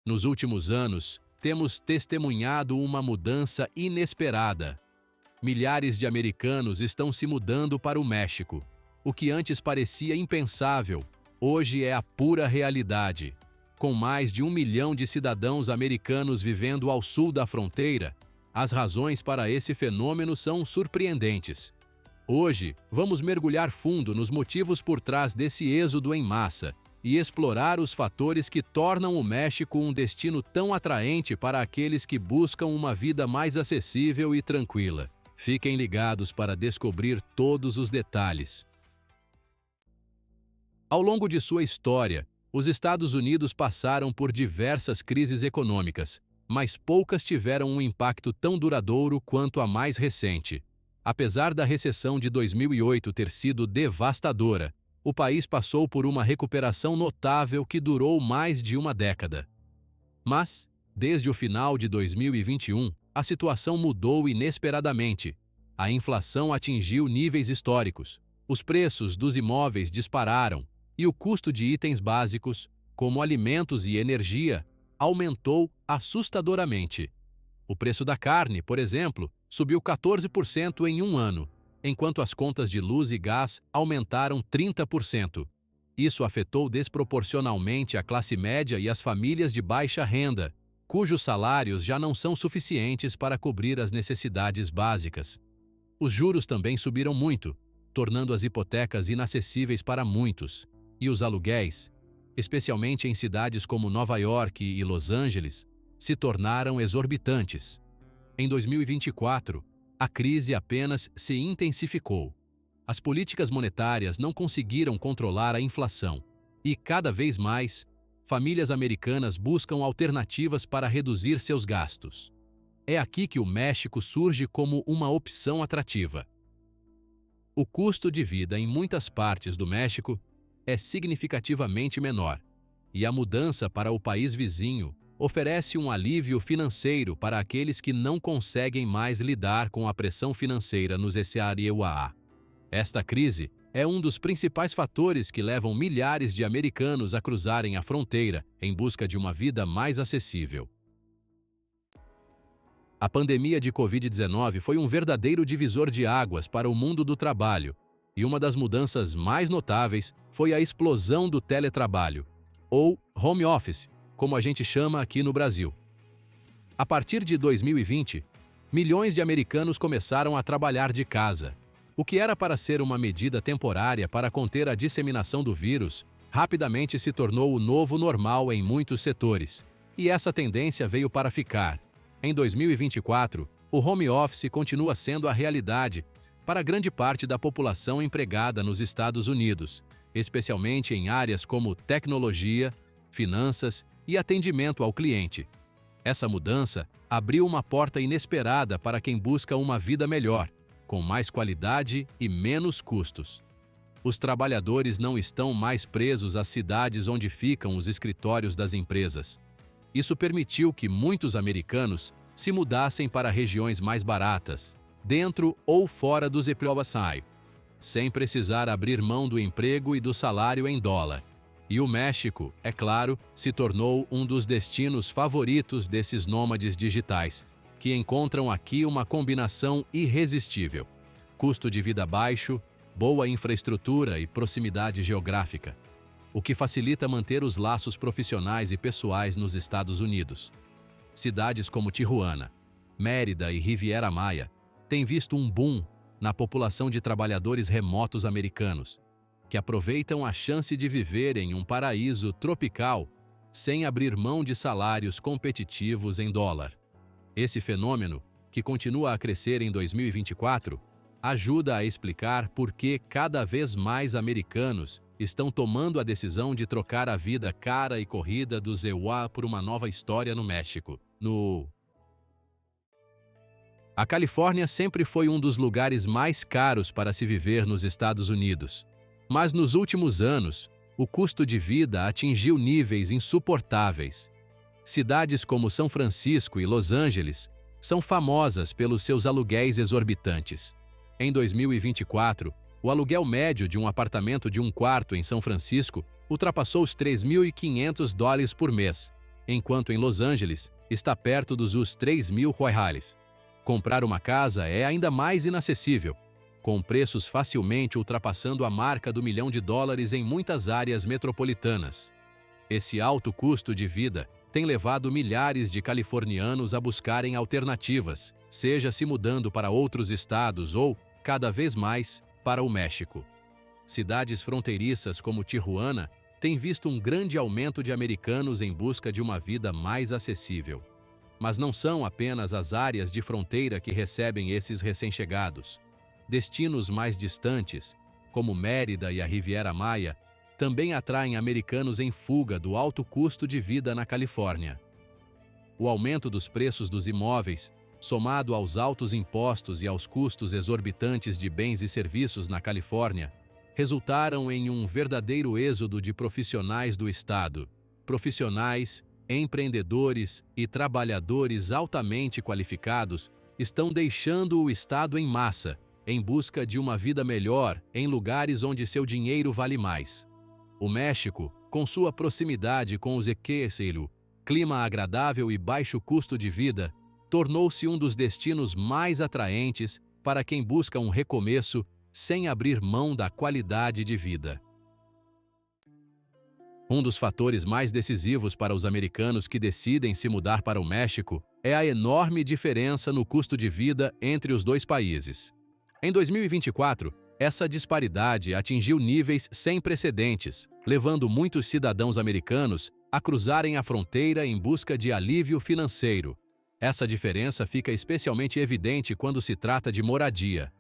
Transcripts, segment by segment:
Nos últimos anos, temos testemunhado uma mudança inesperada. Milhares de americanos estão se mudando para o México. O que antes parecia impensável, hoje é a pura realidade. Com mais de 1 milhão de cidadãos americanos vivendo ao sul da fronteira, as razões para esse fenômeno são surpreendentes. Hoje, vamos mergulhar fundo nos motivos por trás desse êxodo em massa e explorar os fatores que tornam o México um destino tão atraente para aqueles que buscam uma vida mais acessível e tranquila. Fiquem ligados para descobrir todos os detalhes. Ao longo de sua história, os Estados Unidos passaram por diversas crises econômicas, mas poucas tiveram um impacto tão duradouro quanto a mais recente. Apesar da recessão de 2008 ter sido devastadora, o país passou por uma recuperação notável que durou mais de uma década. Mas, desde o final de 2021, a situação mudou inesperadamente. A inflação atingiu níveis históricos, os preços dos imóveis dispararam e o custo de itens básicos, como alimentos e energia, aumentou assustadoramente. O preço da carne, por exemplo, subiu 14% em um ano, enquanto as contas de luz e gás aumentaram 30%. Isso afetou desproporcionalmente a classe média e as famílias de baixa renda, cujos salários já não são suficientes para cobrir as necessidades básicas. Os juros também subiram muito, tornando as hipotecas inacessíveis para muitos, e os aluguéis, especialmente em cidades como Nova York e Los Angeles, se tornaram exorbitantes. Em 2024, a crise apenas se intensificou. As políticas monetárias não conseguiram controlar a inflação e, cada vez mais, famílias americanas buscam alternativas para reduzir seus gastos. É aqui que o México surge como uma opção atrativa. O custo de vida em muitas partes do México é significativamente menor, e a mudança para o país vizinho oferece um alívio financeiro para aqueles que não conseguem mais lidar com a pressão financeira nos SAREUAA. Esta crise é um dos principais fatores que levam milhares de americanos a cruzarem a fronteira em busca de uma vida mais acessível. A pandemia de Covid-19 foi um verdadeiro divisor de águas para o mundo do trabalho, e uma das mudanças mais notáveis foi a explosão do teletrabalho, ou home office, como a gente chama aqui no Brasil. A partir de 2020, milhões de americanos começaram a trabalhar de casa. O que era para ser uma medida temporária para conter a disseminação do vírus, rapidamente se tornou o novo normal em muitos setores. E essa tendência veio para ficar. Em 2024, o home office continua sendo a realidade para grande parte da população empregada nos Estados Unidos, especialmente em áreas como tecnologia, finanças e atendimento ao cliente. Essa mudança abriu uma porta inesperada para quem busca uma vida melhor, com mais qualidade e menos custos. Os trabalhadores não estão mais presos às cidades onde ficam os escritórios das empresas. Isso permitiu que muitos americanos se mudassem para regiões mais baratas, dentro ou fora dos EPOASAI, sem precisar abrir mão do emprego e do salário em dólar. E o México, é claro, se tornou um dos destinos favoritos desses nômades digitais, que encontram aqui uma combinação irresistível: custo de vida baixo, boa infraestrutura e proximidade geográfica, o que facilita manter os laços profissionais e pessoais nos Estados Unidos. Cidades como Tijuana, Mérida e Riviera Maya têm visto um boom na população de trabalhadores remotos americanos, que aproveitam a chance de viver em um paraíso tropical sem abrir mão de salários competitivos em dólar. Esse fenômeno, que continua a crescer em 2024, ajuda a explicar por que cada vez mais americanos estão tomando a decisão de trocar a vida cara e corrida do EUA por uma nova história no México. A Califórnia sempre foi um dos lugares mais caros para se viver nos Estados Unidos. Mas nos últimos anos, o custo de vida atingiu níveis insuportáveis. Cidades como São Francisco e Los Angeles são famosas pelos seus aluguéis exorbitantes. Em 2024, o aluguel médio de um apartamento de um quarto em São Francisco ultrapassou os $3.500 por mês. enquanto em Los Angeles está perto dos US $3.000. Comprar uma casa é ainda mais inacessível, com preços facilmente ultrapassando a marca do $1 milhão em muitas áreas metropolitanas. Esse alto custo de vida tem levado milhares de californianos a buscarem alternativas, seja se mudando para outros estados ou, cada vez mais, para o México. Cidades fronteiriças como Tijuana têm visto um grande aumento de americanos em busca de uma vida mais acessível. Mas não são apenas as áreas de fronteira que recebem esses recém-chegados. Destinos mais distantes, como Mérida e a Riviera Maya, também atraem americanos em fuga do alto custo de vida na Califórnia. O aumento dos preços dos imóveis, somado aos altos impostos e aos custos exorbitantes de bens e serviços na Califórnia, resultaram em um verdadeiro êxodo de profissionais do estado. Profissionais, empreendedores e trabalhadores altamente qualificados estão deixando o estado em massa, em busca de uma vida melhor em lugares onde seu dinheiro vale mais. O México, com sua proximidade com os Equecelo, clima agradável e baixo custo de vida, tornou-se um dos destinos mais atraentes para quem busca um recomeço sem abrir mão da qualidade de vida. Um dos fatores mais decisivos para os americanos que decidem se mudar para o México é a enorme diferença no custo de vida entre os dois países. Em 2024, essa disparidade atingiu níveis sem precedentes, levando muitos cidadãos americanos a cruzarem a fronteira em busca de alívio financeiro. Essa diferença fica especialmente evidente quando se trata de moradia.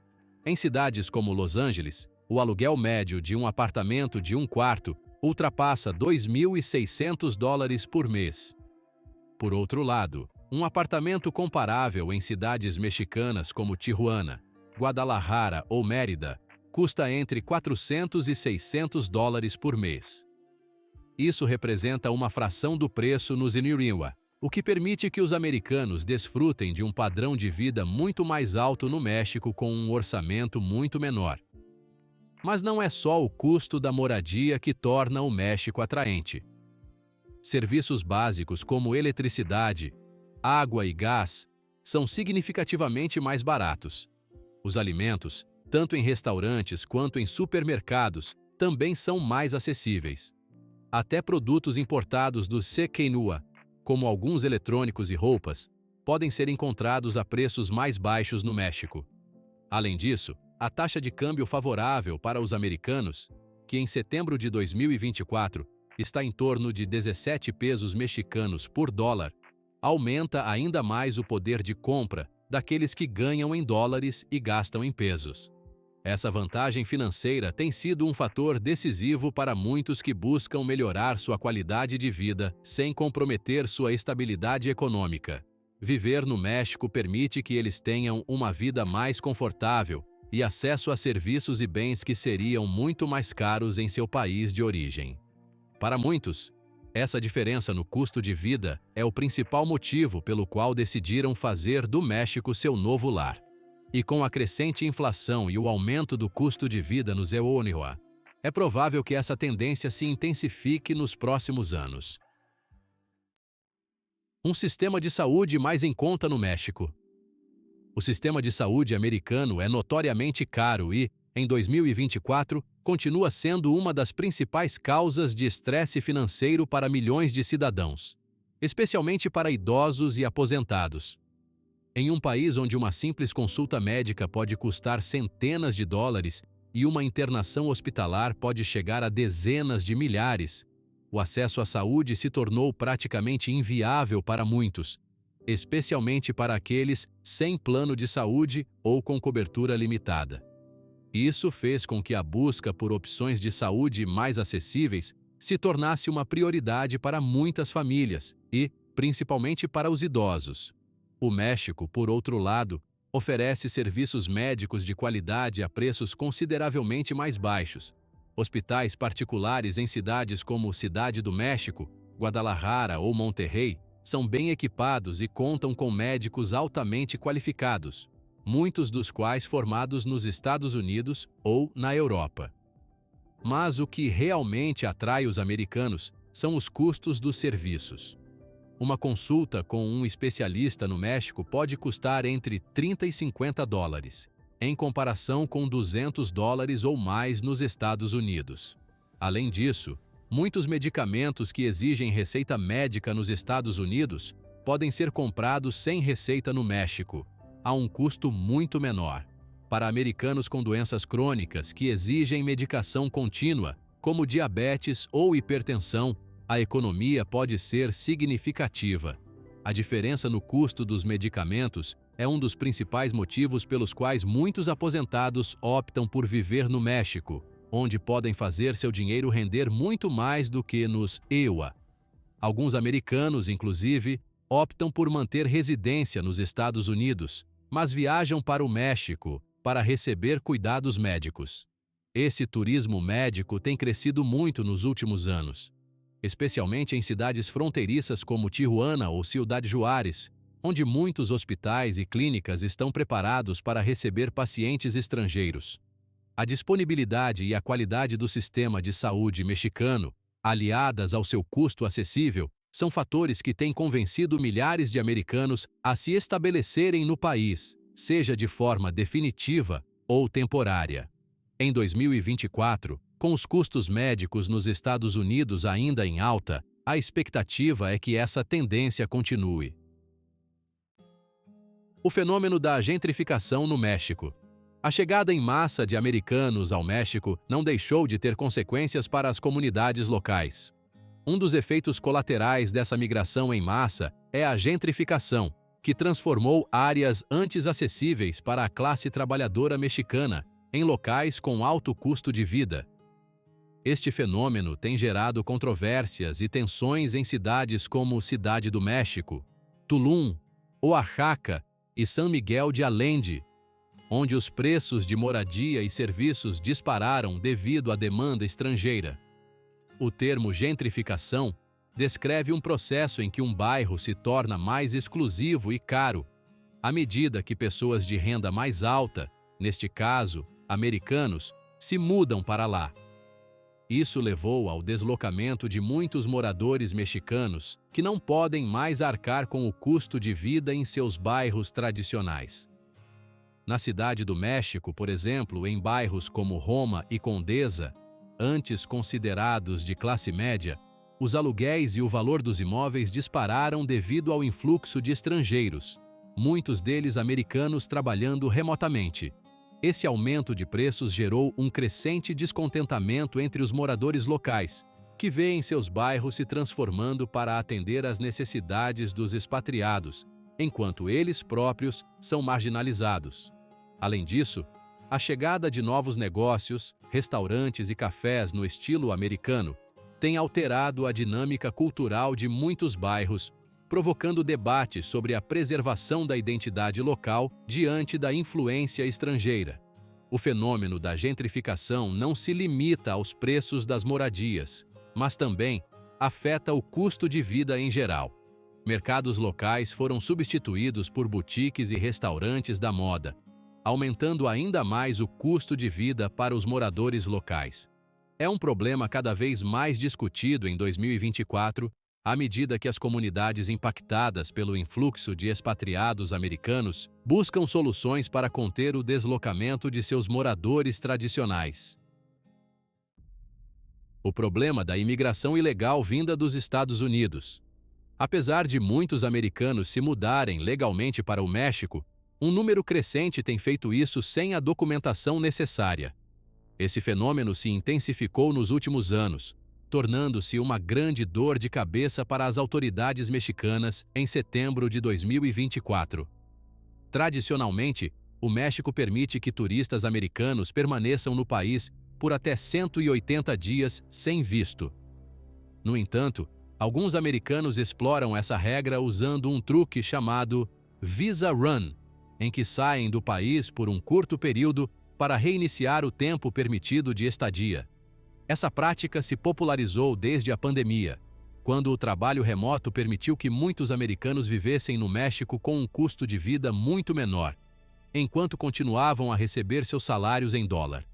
Em cidades como Los Angeles, o aluguel médio de um apartamento de um quarto ultrapassa $2.600 por mês. Por outro lado, um apartamento comparável em cidades mexicanas como Tijuana, Guadalajara ou Mérida custa entre $400 e $600 por mês. Isso representa uma fração do preço nos Iniriwa, o que permite que os americanos desfrutem de um padrão de vida muito mais alto no México com um orçamento muito menor. Mas não é só o custo da moradia que torna o México atraente. Serviços básicos como eletricidade, água e gás são significativamente mais baratos. Os alimentos, tanto em restaurantes quanto em supermercados, também são mais acessíveis. Até produtos importados do Sequenua, como alguns eletrônicos e roupas, podem ser encontrados a preços mais baixos no México. Além disso, a taxa de câmbio favorável para os americanos, que em setembro de 2024 está em torno de 17 pesos mexicanos por dólar, aumenta ainda mais o poder de compra daqueles que ganham em dólares e gastam em pesos. Essa vantagem financeira tem sido um fator decisivo para muitos que buscam melhorar sua qualidade de vida sem comprometer sua estabilidade econômica. Viver no México permite que eles tenham uma vida mais confortável e acesso a serviços e bens que seriam muito mais caros em seu país de origem. Para muitos, essa diferença no custo de vida é o principal motivo pelo qual decidiram fazer do México seu novo lar. E com a crescente inflação e o aumento do custo de vida nos Eonihua, é provável que essa tendência se intensifique nos próximos anos. Um sistema de saúde mais em conta no México. O sistema de saúde americano é notoriamente caro e, em 2024, continua sendo uma das principais causas de estresse financeiro para milhões de cidadãos, especialmente para idosos e aposentados. Em um país onde uma simples consulta médica pode custar centenas de dólares e uma internação hospitalar pode chegar a dezenas de milhares, o acesso à saúde se tornou praticamente inviável para muitos, especialmente para aqueles sem plano de saúde ou com cobertura limitada. Isso fez com que a busca por opções de saúde mais acessíveis se tornasse uma prioridade para muitas famílias e, principalmente, para os idosos. O México, por outro lado, oferece serviços médicos de qualidade a preços consideravelmente mais baixos. Hospitais particulares em cidades como Cidade do México, Guadalajara ou Monterrey são bem equipados e contam com médicos altamente qualificados, muitos dos quais formados nos Estados Unidos ou na Europa. Mas o que realmente atrai os americanos são os custos dos serviços. Uma consulta com um especialista no México pode custar entre 30 e 50 dólares, em comparação com 200 dólares ou mais nos Estados Unidos. Além disso, muitos medicamentos que exigem receita médica nos Estados Unidos podem ser comprados sem receita no México, a um custo muito menor. Para americanos com doenças crônicas que exigem medicação contínua, como diabetes ou hipertensão, a economia pode ser significativa. A diferença no custo dos medicamentos é um dos principais motivos pelos quais muitos aposentados optam por viver no México, onde podem fazer seu dinheiro render muito mais do que nos EUA. Alguns americanos, inclusive, optam por manter residência nos Estados Unidos, mas viajam para o México para receber cuidados médicos. Esse turismo médico tem crescido muito nos últimos anos, especialmente em cidades fronteiriças como Tijuana ou Ciudad Juárez, onde muitos hospitais e clínicas estão preparados para receber pacientes estrangeiros. A disponibilidade e a qualidade do sistema de saúde mexicano, aliadas ao seu custo acessível, são fatores que têm convencido milhares de americanos a se estabelecerem no país, seja de forma definitiva ou temporária. Em 2024, com os custos médicos nos Estados Unidos ainda em alta, a expectativa é que essa tendência continue. O fenômeno da gentrificação no México. A chegada em massa de americanos ao México não deixou de ter consequências para as comunidades locais. Um dos efeitos colaterais dessa migração em massa é a gentrificação, que transformou áreas antes acessíveis para a classe trabalhadora mexicana em locais com alto custo de vida. Este fenômeno tem gerado controvérsias e tensões em cidades como Cidade do México, Tulum, Oaxaca e San Miguel de Allende, onde os preços de moradia e serviços dispararam devido à demanda estrangeira. O termo gentrificação descreve um processo em que um bairro se torna mais exclusivo e caro, à medida que pessoas de renda mais alta, neste caso, americanos, se mudam para lá. Isso levou ao deslocamento de muitos moradores mexicanos que não podem mais arcar com o custo de vida em seus bairros tradicionais. Na Cidade do México, por exemplo, em bairros como Roma e Condesa, antes considerados de classe média, os aluguéis e o valor dos imóveis dispararam devido ao influxo de estrangeiros, muitos deles americanos trabalhando remotamente. Esse aumento de preços gerou um crescente descontentamento entre os moradores locais, que veem seus bairros se transformando para atender às necessidades dos expatriados, enquanto eles próprios são marginalizados. Além disso, a chegada de novos negócios, restaurantes e cafés no estilo americano tem alterado a dinâmica cultural de muitos bairros, provocando debates sobre a preservação da identidade local diante da influência estrangeira. O fenômeno da gentrificação não se limita aos preços das moradias, mas também afeta o custo de vida em geral. Mercados locais foram substituídos por boutiques e restaurantes da moda, aumentando ainda mais o custo de vida para os moradores locais. É um problema cada vez mais discutido em 2024, à medida que as comunidades impactadas pelo influxo de expatriados americanos buscam soluções para conter o deslocamento de seus moradores tradicionais. O problema da imigração ilegal vinda dos Estados Unidos. Apesar de muitos americanos se mudarem legalmente para o México, um número crescente tem feito isso sem a documentação necessária. Esse fenômeno se intensificou nos últimos anos, tornando-se uma grande dor de cabeça para as autoridades mexicanas em setembro de 2024. Tradicionalmente, o México permite que turistas americanos permaneçam no país por até 180 dias sem visto. No entanto, alguns americanos exploram essa regra usando um truque chamado Visa Run, em que saem do país por um curto período para reiniciar o tempo permitido de estadia. Essa prática se popularizou desde a pandemia, quando o trabalho remoto permitiu que muitos americanos vivessem no México com um custo de vida muito menor, enquanto continuavam a receber seus salários em dólar.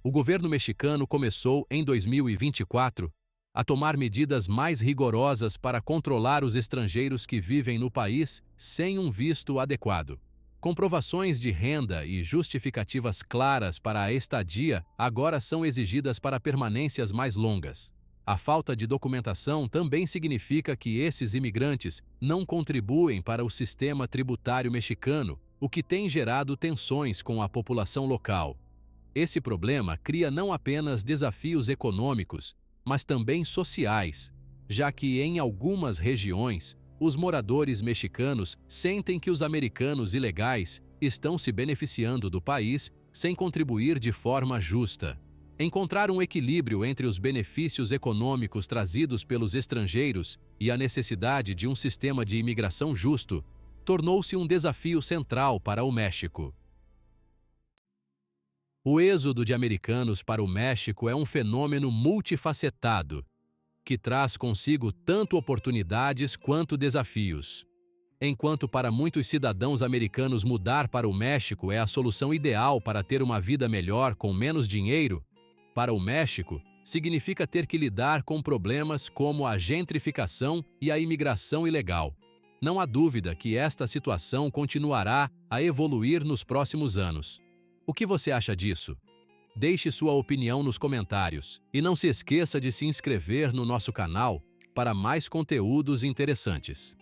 O governo mexicano começou, em 2024, a tomar medidas mais rigorosas para controlar os estrangeiros que vivem no país sem um visto adequado. Comprovações de renda e justificativas claras para a estadia agora são exigidas para permanências mais longas. A falta de documentação também significa que esses imigrantes não contribuem para o sistema tributário mexicano, o que tem gerado tensões com a população local. Esse problema cria não apenas desafios econômicos, mas também sociais, já que em algumas regiões, os moradores mexicanos sentem que os americanos ilegais estão se beneficiando do país sem contribuir de forma justa. Encontrar um equilíbrio entre os benefícios econômicos trazidos pelos estrangeiros e a necessidade de um sistema de imigração justo tornou-se um desafio central para o México. O êxodo de americanos para o México é um fenômeno multifacetado, que traz consigo tanto oportunidades quanto desafios. Enquanto para muitos cidadãos americanos mudar para o México é a solução ideal para ter uma vida melhor com menos dinheiro, para o México significa ter que lidar com problemas como a gentrificação e a imigração ilegal. Não há dúvida que esta situação continuará a evoluir nos próximos anos. O que você acha disso? Deixe sua opinião nos comentários e não se esqueça de se inscrever no nosso canal para mais conteúdos interessantes.